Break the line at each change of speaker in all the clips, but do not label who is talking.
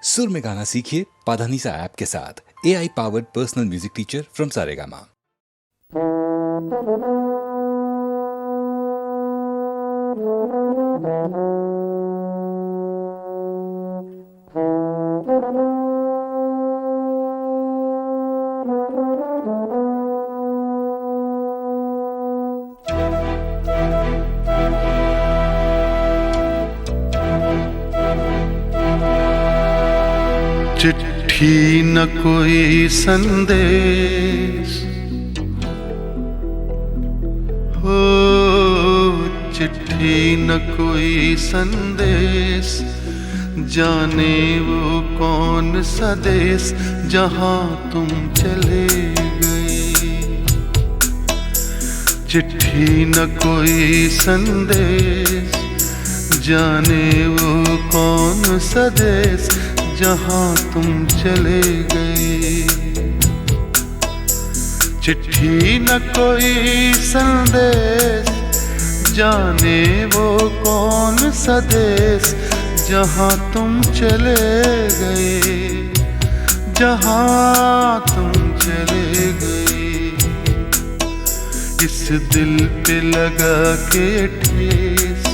सुर में गाना सीखिए पाधानीसा ऐप के साथ। AI powered personal music teacher from Saregama.
चिट्ठी न कोई संदेश हो, चिट्ठी न कोई संदेश, जाने वो कौन सा देश जहां तुम चले गए। चिट्ठी न कोई संदेश, जाने वो कौन सा देश जहां तुम चले गए। चिट्ठी न कोई संदेश, जाने वो कौन सा देश जहां तुम चले गए, जहां तुम चले गए। इस दिल पे लगा के ठेस,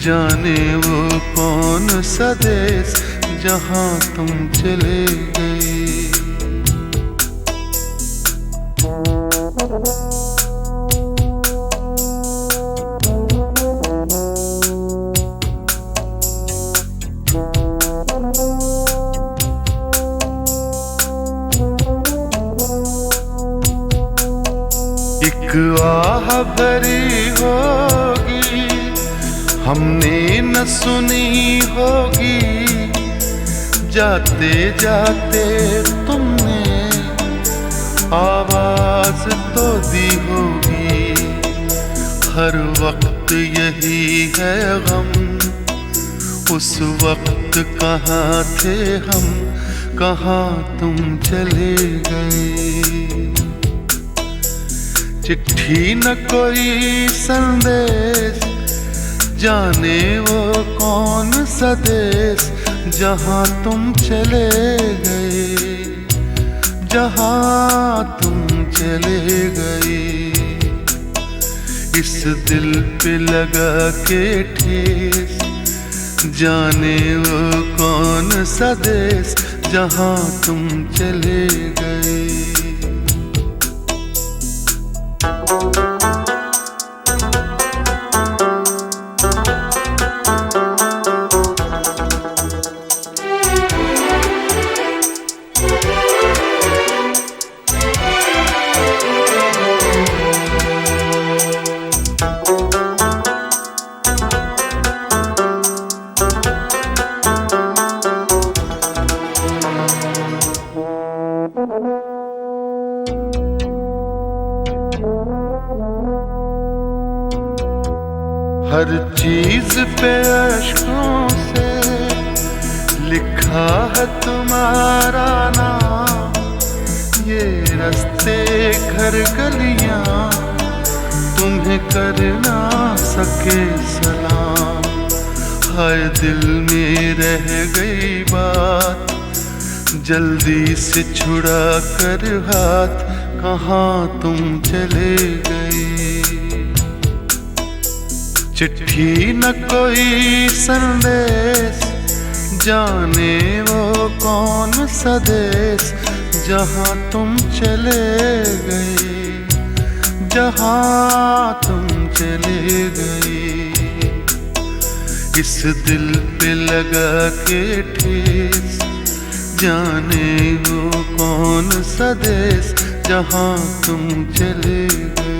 जाने वो कौन सा देश जहां तुम चले गए। एक आह भरी होगी, हमने न सुनी होगी, जाते जाते तुमने आवाज तो दी होगी। हर वक्त यही है गम, उस वक्त कहाँ थे हम, कहाँ तुम चले गए। चिट्ठी न कोई संदेश, जाने वो कौन सा देश जहां तुम चले गए, जहां तुम चले गए। इस दिल पे लगा के ठेस, जाने वो कौन सा देश जहां तुम चले गए। हर चीज पे अश्कों से लिखा है तुम्हारा नाम। ये रास्ते घर गलियां तुम्हें कर ना सके सलाम। हाय दिल में रह गई बात, जल्दी से छुड़ा कर हाथ, कहाँ तुम चले गए। चिट्ठी न कोई संदेश, जाने वो कौन सा देश जहां तुम चले गए, जहां तुम चले गए। इस दिल पे लगा के ठेस, जाने वो कौन सा देश जहां तुम चले गए।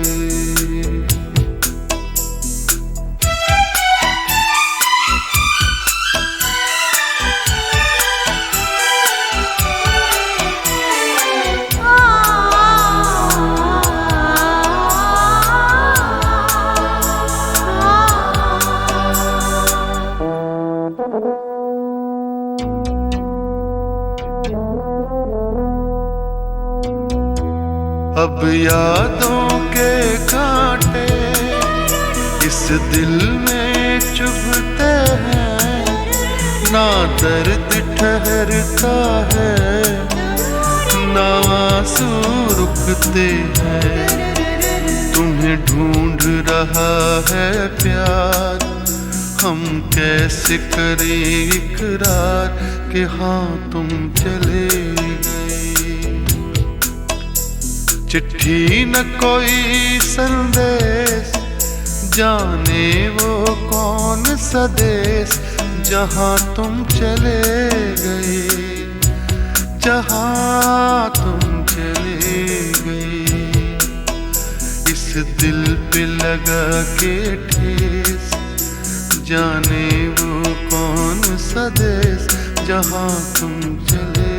अब यादों के कांटे इस दिल में चुभते हैं, ना दर्द ठहरता है, ना आंसू रुकते हैं। तुम्हें ढूंढ रहा है प्यार, हम कैसे करें इकरार कि हाँ तुम चले गए। चिट्ठी न कोई संदेश, जाने वो कौन सा देश जहाँ तुम चले गए, जहाँ तुम चले गए। इस दिल पे लगा के ठेस, जाने वो कौन सा देश जहाँ तुम चले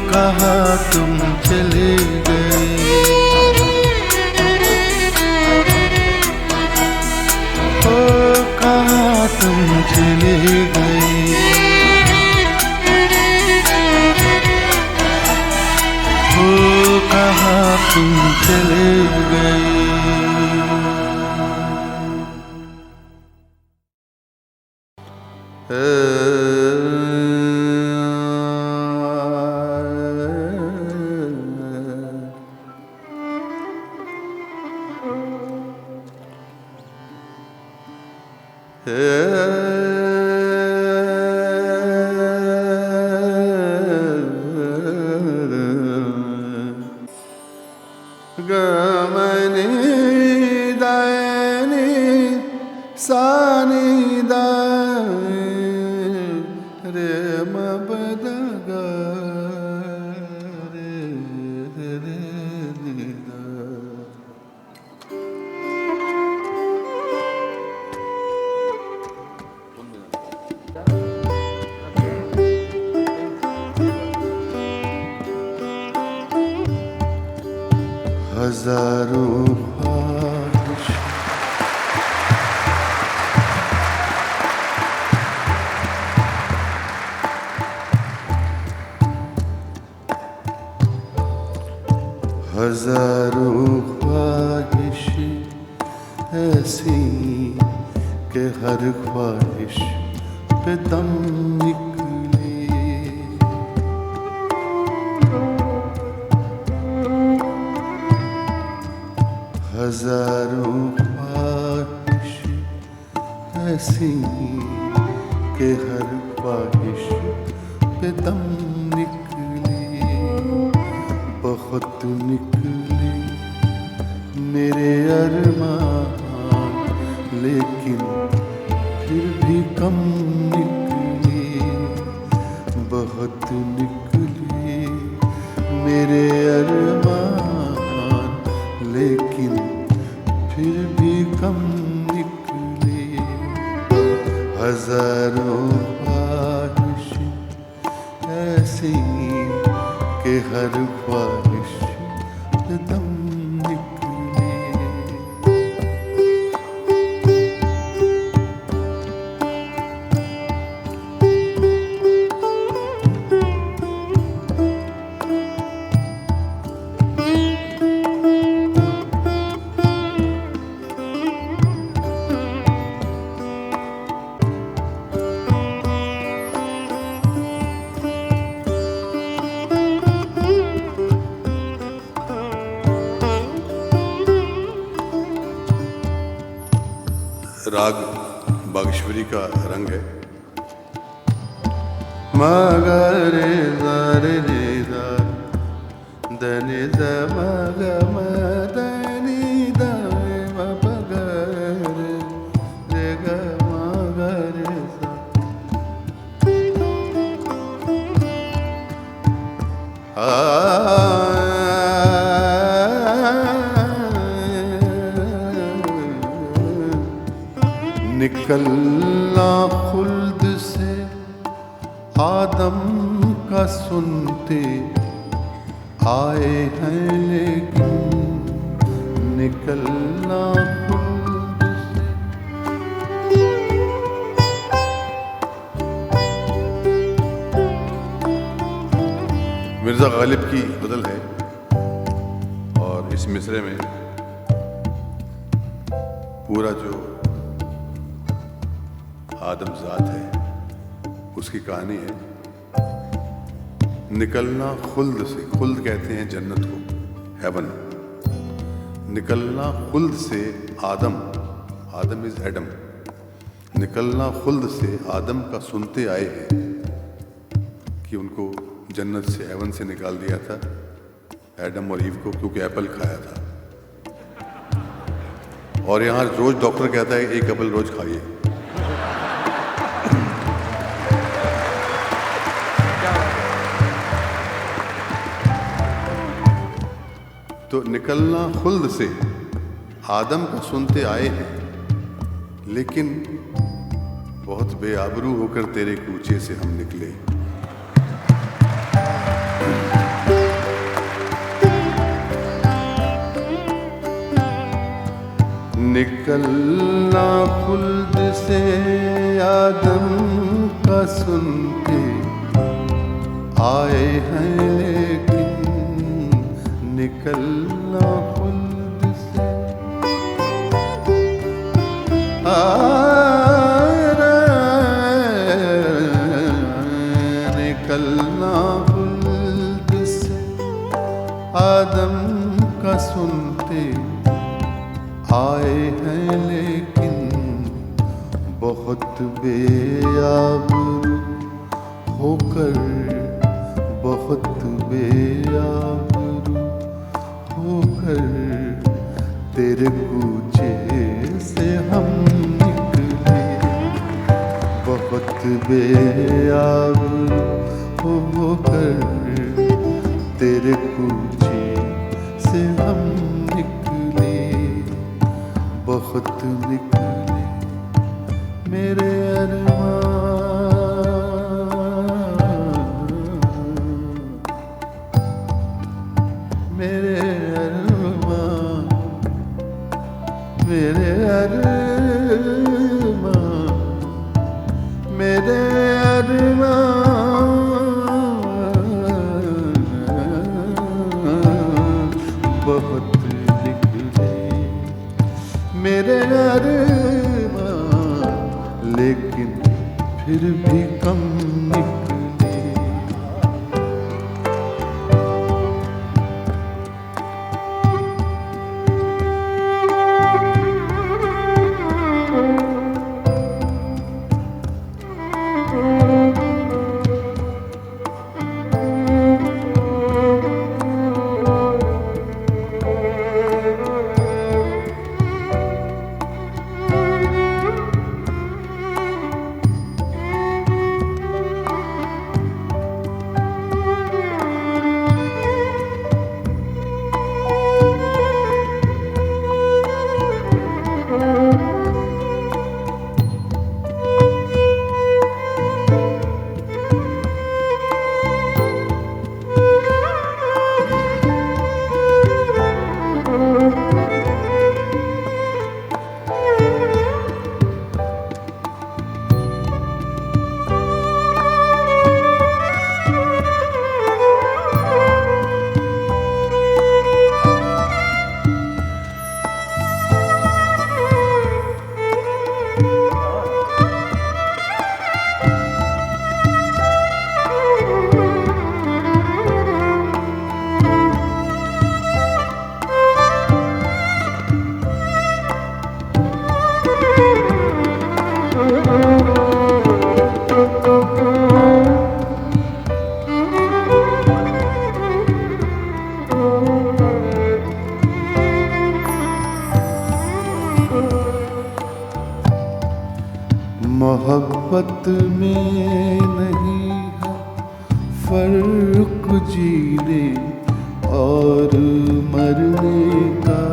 कहाँ तुम चले गए, ओ कहाँ तुम चले गए, ओ कहाँ तुम चले गए। गमनी दानी सानी दा रे मबदगा रे रे दा। हजारों ख्वाहिश हजारों ख्वाहिश ऐसी कि हर ख्वाहिश पे दम निकले। हजारों ख्वाहिश ऐसी कि हर ख्वाहिश पे दम निकले। बहुत निकले मेरे अरमान, लेकिन फिर भी कम निकले। बहुत निकले मेरे अरमान, लेकिन फिर भी कम निकले। हजारों ख्वाहिश ऐसी कि हर ख्वाहिश पे दम निकले।
राग बागेश्वरी का रंग है।
मगरे रे रे दनि द मग मदनि द मगरे रे ग मगरे निकलना खुल आदम का सुनते आए हैं, लेकिन निकलना खुद से।
मिर्ज़ा गालिब की गज़ल है और इस मिसरे में पूरा जो आदमजात है उसकी कहानी है। निकलना खुल्द से, खुल्द कहते हैं जन्नत को, हेवन। निकलना खुल्द से आदम, आदम इज एडम। निकलना खुल्द से आदम का सुनते आए हैं कि उनको जन्नत से, हेवन से निकाल दिया था एडम और ईव को, क्योंकि एप्पल खाया था। और यहाँ रोज डॉक्टर कहता है एक एप्पल रोज खाइए। तो निकलना खुल्द से आदम का सुनते आए हैं, लेकिन बहुत बेआबरू होकर तेरे कूचे से हम निकले। निकलना खुल्द से आदम का सुनते आए हैं, लेकिन निकलना खुल्द से निकलना खुल्द से आदम का सुनते आए हैं, लेकिन बहुत बेआबरू होकर, बहुत बेआबरू होकर तेरे कूचे से हम निकले। बहुत बेआबरू होकर तेरे कूचे से हम निकले, बहुत निकले मेरे अरमान, मेरे अरमान, मेरे अरमान, मेरे अरमान, बहुत मेरे अरमान, लेकिन फिर भी कम निकले। मोहब्बत में नहीं है फर्क जीने और मरने का।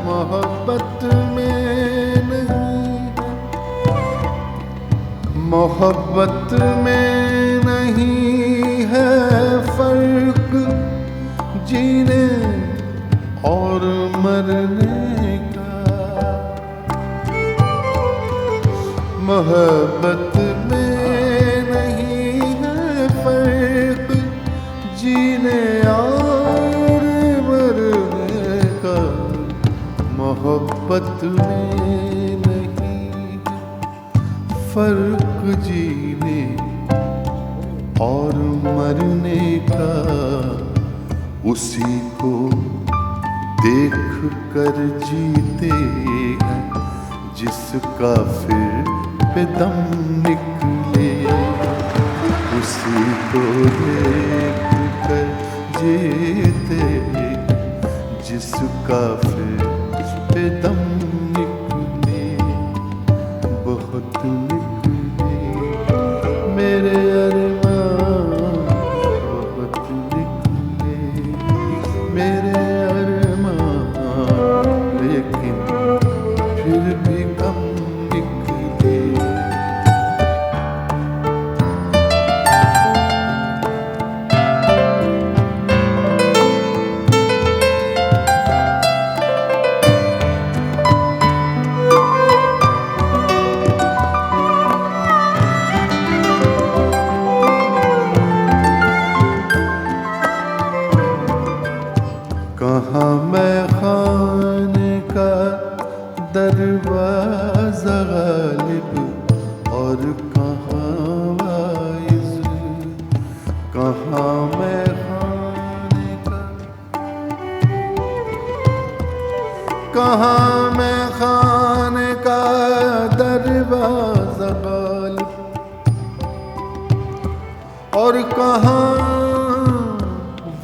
मोहब्बत में नहीं, मोहब्बत में नहीं है फर्क जीने और मरने का। मोहब्बत में नहीं है फर्क जीने और मरने का। मोहब्बत में नहीं फर्क जीने और मरने का। उसी को देख कर जीते हैं जिसका फिर पे दम निकले। उसी को देख कर जीते हैं जिसका फिर पे दम निकले। बहुत निकले मेरे अरमान, बहुत निकले मेरे अरमान, लेकिन फिर भी कम निकले। कहाँ मैं खाने का दरवाज़ा गालिब और कहाँ वाइज़। कहाँ मैं खाने का, कहाँ मैं खाने का दरवाज़ा गालिब और कहाँ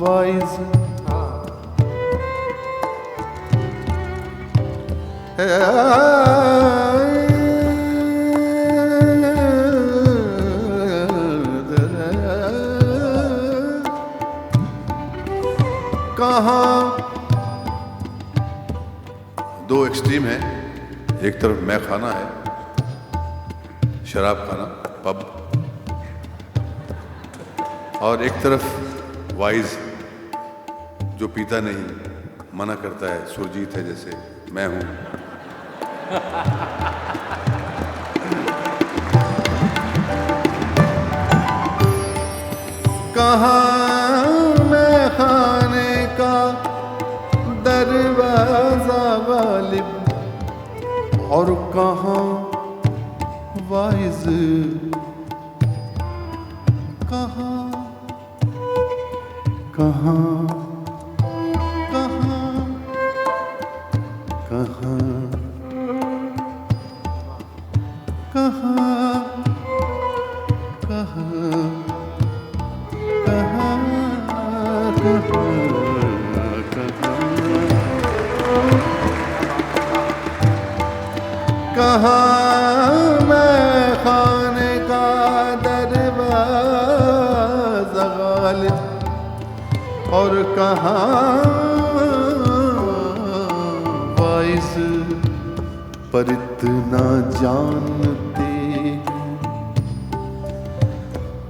वाइज़। कहाँ दो एक्सट्रीम है, एक तरफ मैं खाना है, शराब खाना, पब, और एक तरफ वाइज जो पीता नहीं, मना करता है, सुरजीत है जैसे मैं हूं। कहाँ मैं खाने का दरवाज़ा गालिब और कहाँ वाइज। कहाँ कहाँ कहाँ कहाँ कहाँ कहाँ मैं खाने का दरवाज़ा गालिब और कहाँ वाइस। पर इतना जानते,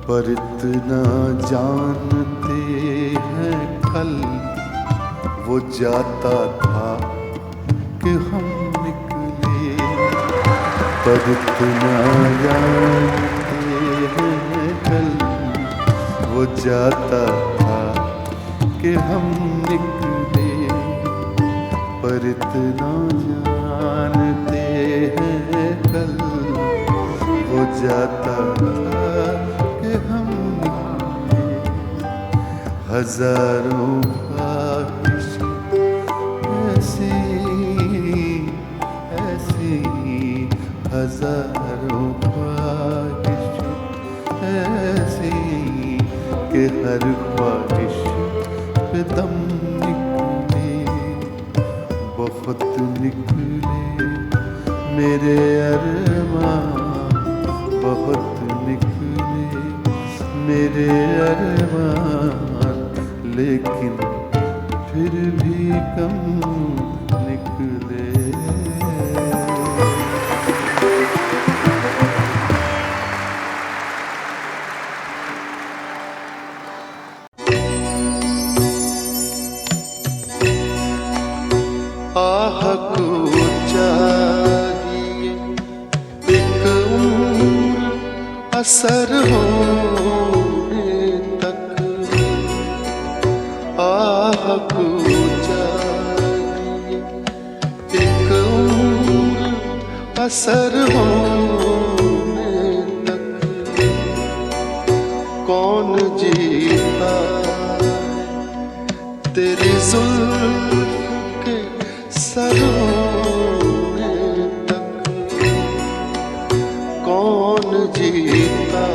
पर इतना जानते हैं कल वो जाता था कि हम निकले। पर इतना जानते हैं कल वो जाता था कि हम निकले। पर इतना जानते हैं कल वो जाता था कि हम निकले। हजारों ख्वाहिश ऐसी ऐसी, हजारों ख्वाहिश ऐसी कि हर ख्वाहिश पे दम निकले। बहुत निकले मेरे अरमान, बहुत निकले मेरे अरमान, लेकिन फिर भी कम निकले। आह को चाहिए एक उम्र असर होने तक, आह को चाहिए एक उम्र असर होने तक। कौन जीता तेरी जुल्फ के सर होने तक, कौन जीता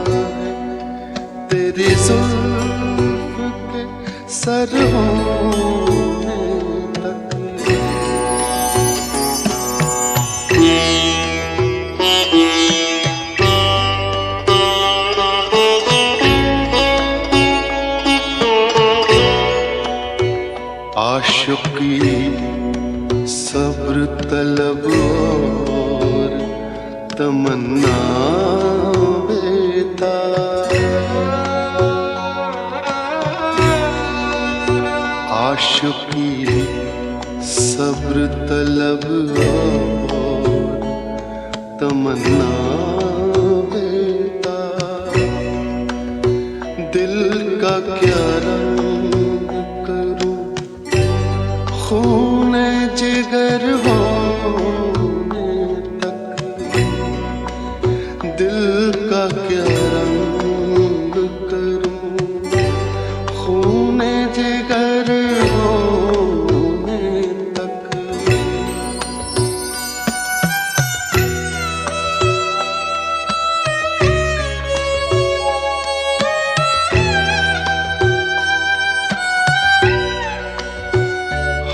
है तेरी जुल्फ के सर होने तक। आशिकी सब्र तलब और तमन्ना बेताब, आशिकी सब्र तलब और तमन्ना बेताब। दिल का क्या रंग करूं खूने जिगर होने तक, दिल का क्या रंग करूं खूने जिगर होने तक।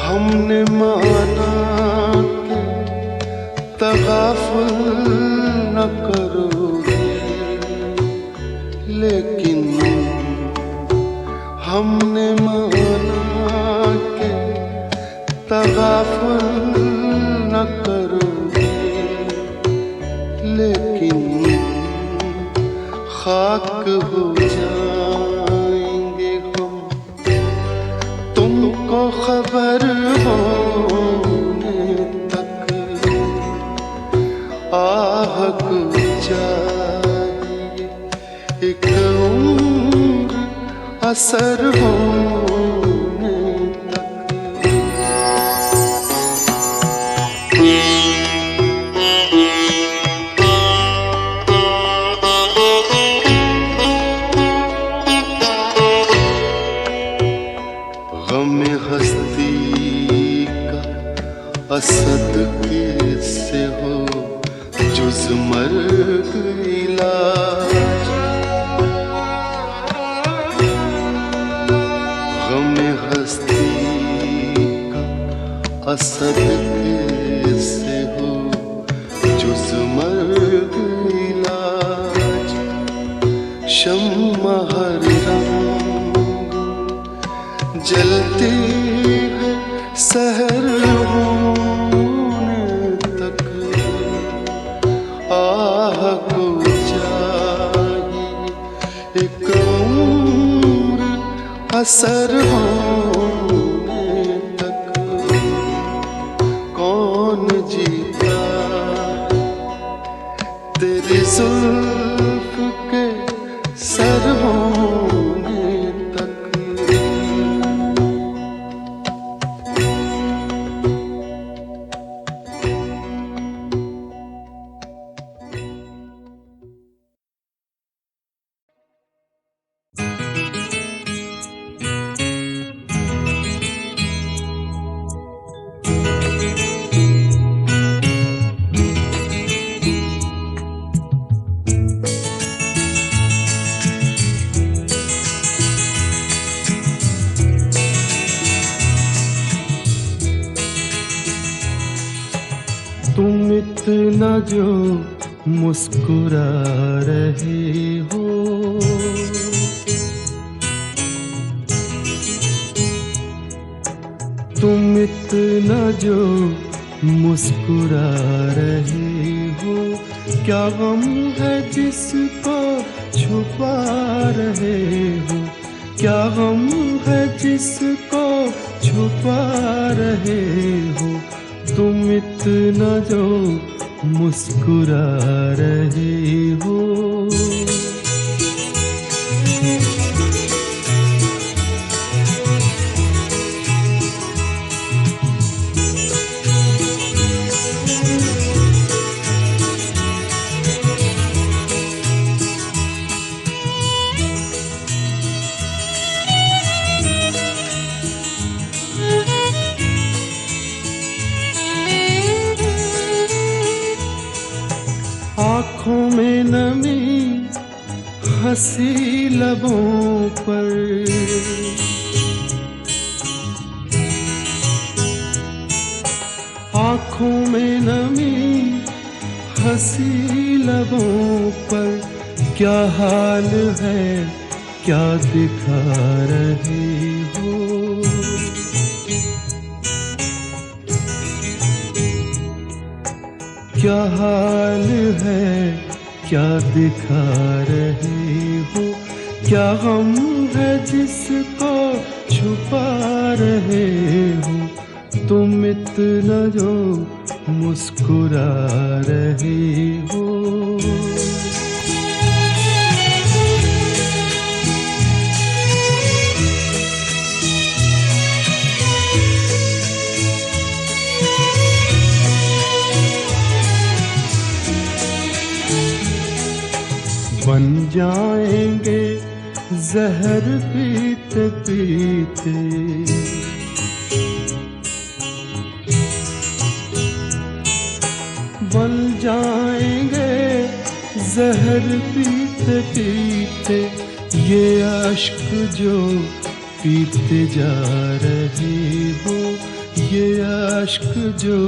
हमने माना कि तगाफुल न करोगे, लेकिन हमने माना कि तगाफुल न करोगे, लेकिन खाक हो जाएंगे हम तुमको खबर होने तक। आह को चाहिए एक उम्र असर होने तक। गम हस्ती का असद कैसे हो जुज मर्ग इलाज। गम हस्ती का असद कैसे हो जुज मर्ग इलाज। शम्मा हर रंग जलती है सहर होने तक। आह को चाहिए एक उम्र असर होने तक। कौन जीता तेरी जुल्फ के सर होने तक। तुम इतना जो मुस्कुरा रहे हो,
तुम इतना जो मुस्कुरा रहे हो, क्या गम है जिसको छुपा रहे हो, क्या गम है जिसको छुपा रहे हो, तुम इतना जो मुस्कुरा रहे हो। आँखों में नमी हंसी लबों पर, आँखों में नमी हंसी लबों पर, क्या हाल है क्या दिखा रहे हो, क्या हाल है क्या दिखा रहे हो, क्या गम है जिसको छुपा रहे हो, तुम इतना जो मुस्कुरा रहे हो। बन जाएंगे जहर पीते पीते, बन जाएंगे जहर पीते पीते, ये अश्क जो पीते जा रहे हो, ये अश्क जो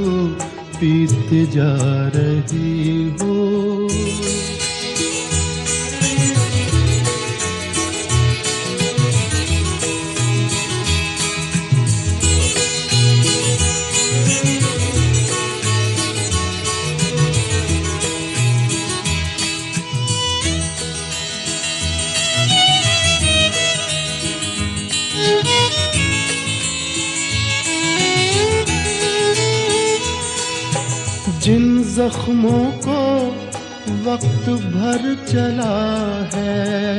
पीते जा रहे हो। जिन जख्मों को वक्त भर चला है,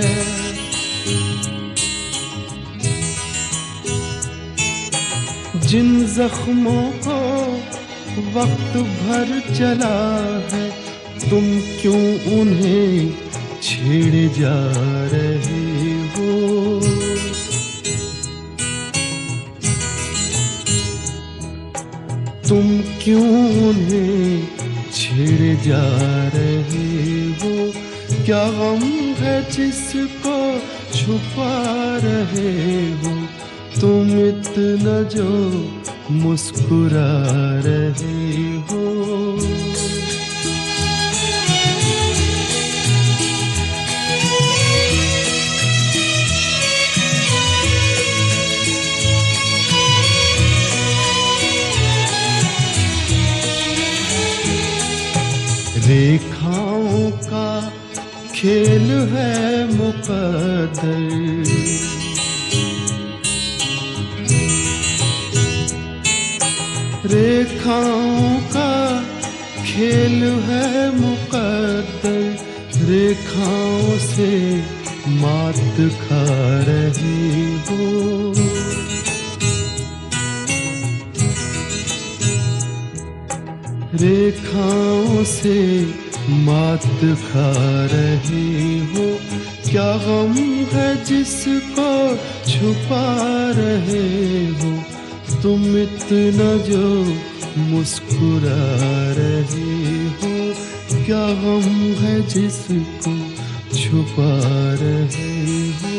जिन जख्मों को वक्त भर चला है, तुम क्यों उन्हें छेड़े जा रहे हो, तुम क्यों उन्हें छेड़े जा रहे हो, क्या गम है जिसको छुपा रहे हो, तुम इतना जो मुस्कुरा रहे हो। रेखाओं का खेल है मुकद्दर, रेखाओं का खेल है मुकद्दर, रेखाओं से मात खा रहे हो, रेखाओं से मात खा रहे हो, क्या गम है जिसको छुपा रहे हो, तुम इतना जो मुस्कुरा रहे हो, क्या गम है जिसको छुपा रहे हो।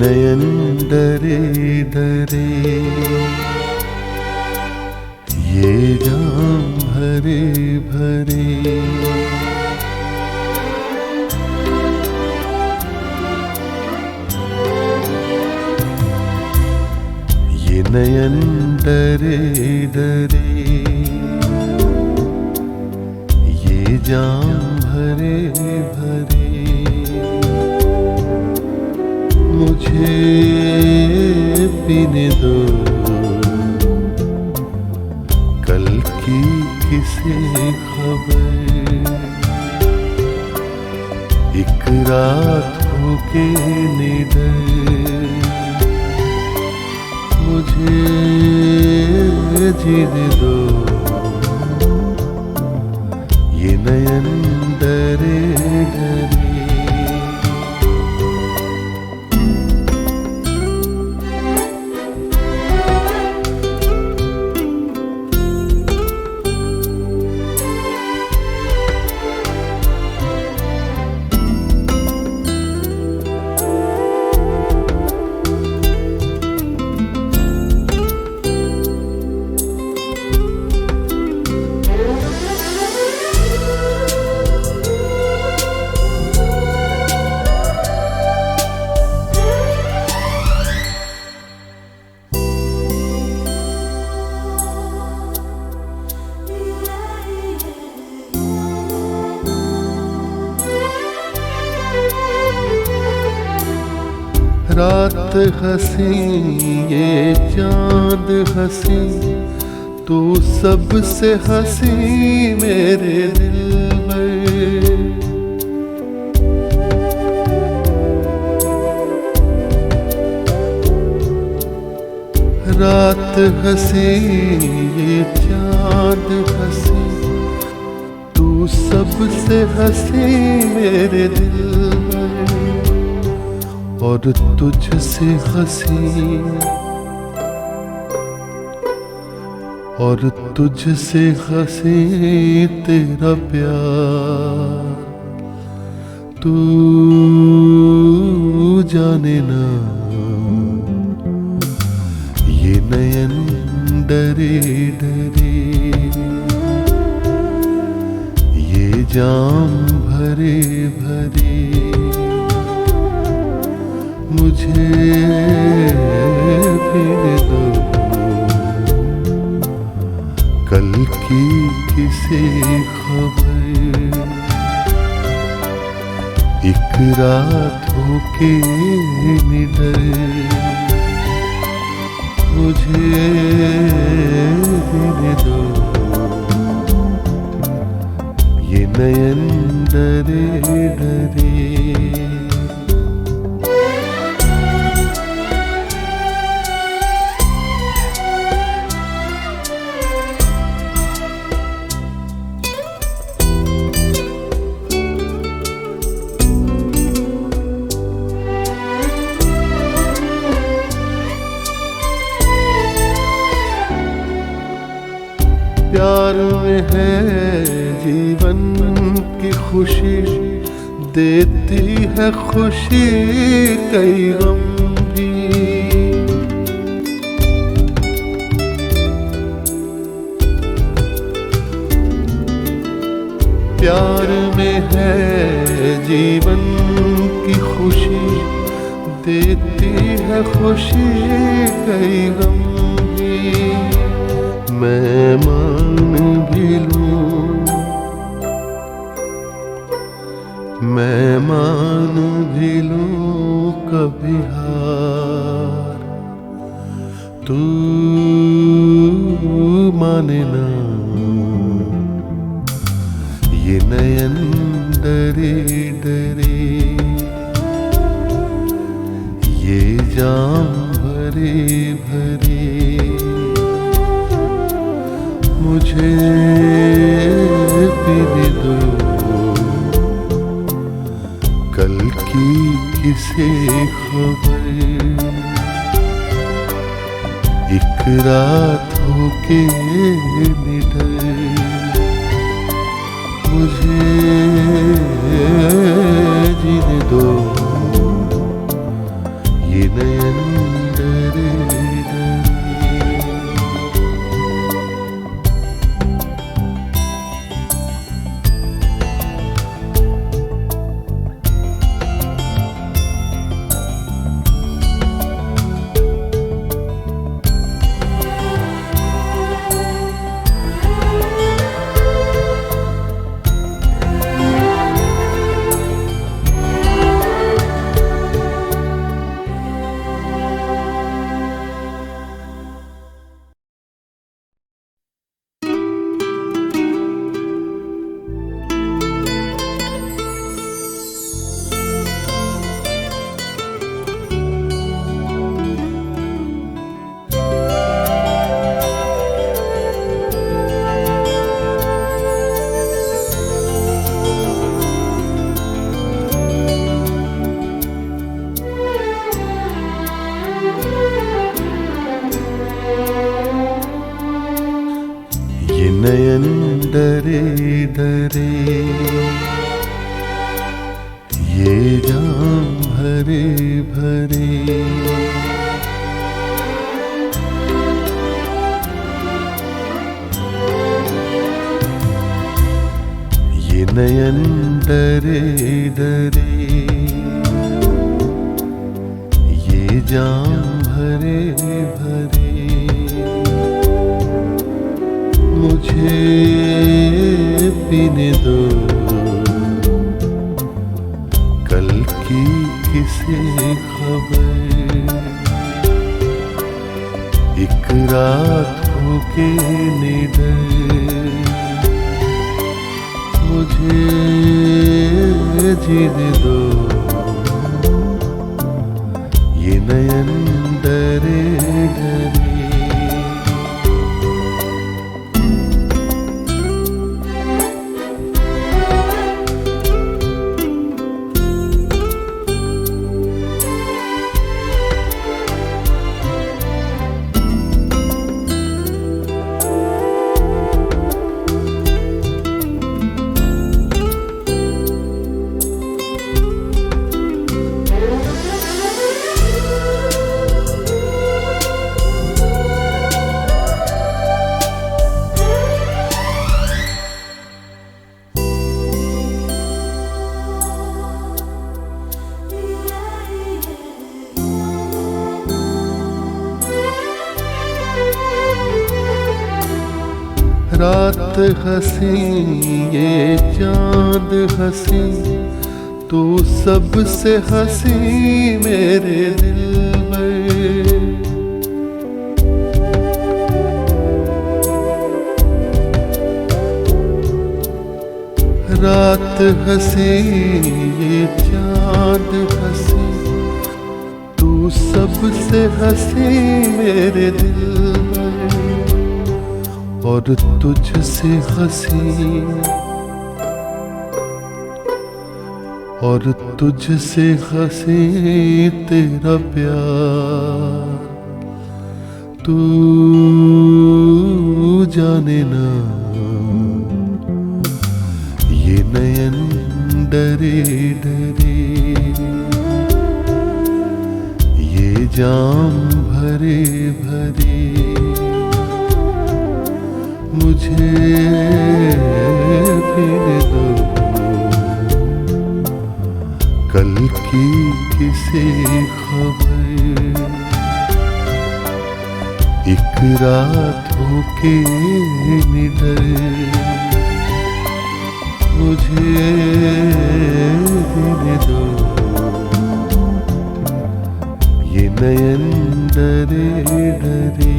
नयन डरे डरे, ये जाम भरे भरे। ये नयन डरे डरे, ये जाम भरे भरे। मुझे पीने दो कल की किसी खबर, एक रात होके निडर। मुझे जीने दो ये नयन डरे डरे। रात हंसी ये चांद हंसी, तू सबसे हंसी मेरे दिल में। रात हंसी ये चांद हंसी, तू सबसे हंसी मेरे दिल में। और तुझसे हंसी, और तुझसे हंसी तेरा प्यार। तू जाने ना ये नयन डरे डरे, ये जाम भरे भरे। मुझे पीने दो कल की किसी खबर, एक रात होके निडर। मुझे पीने दो ये नयन डरे डरे। प्यार में है जीवन की खुशी, देती है खुशी कई गम भी। प्यार में है जीवन की खुशी, देती है खुशी कई गम भी। मैं मान भी लूं, मैं मान भी लूं कभी हार। तू माने ना ये नयन डरे डरे, ये जाम भरे भरे। मुझे पीने दो कल की किसी खबर, एक रात होके निडर। मुझे जीने दो ये डरे डरे ये जाम भरे भरे ये नयन डरे डरे ये जाम भरे भरे मुझे पीने दो कल की किसे खबर एक रात होके निडर मुझे जीने दो ये नयन डरे डरे रात हंसी ये चांद हंसी तू सबसे हंसी मेरे दिल में रात हंसी ये चांद हंसी तू सबसे हंसी मेरे दिल में और तुझसे हंसी और तुझसे हंसी तेरा प्यार तू जाने ना ये नयन डरे डरे ये जाम भरे भरे मुझे पीने दो कल की किसे खबर एक रात होके निडर मुझे पीने दो ये नयन डरे डरे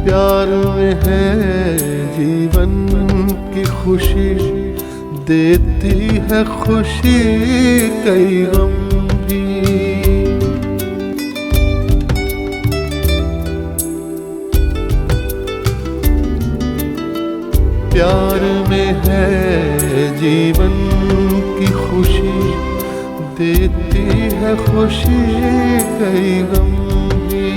प्यार में है जीवन की खुशी देती है खुशी कई गम भी प्यार में है जीवन की खुशी देती है खुशी कई गम भी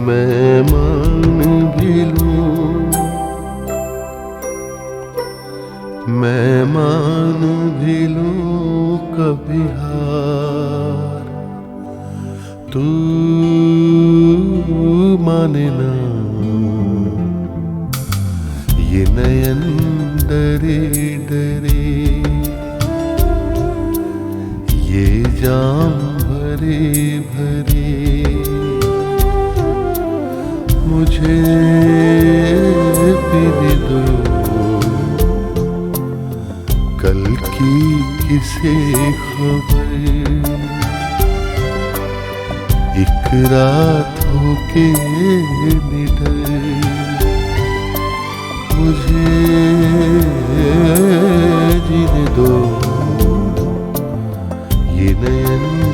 मैं मान भी लूं मैं मान भी लूं कभी हार तू माने ना ये नयन डरे डरे ये जाम भरे भरे मुझे पीने दो कल की किसे खबर एक रात होके निडर मुझे जीने दो ये नयन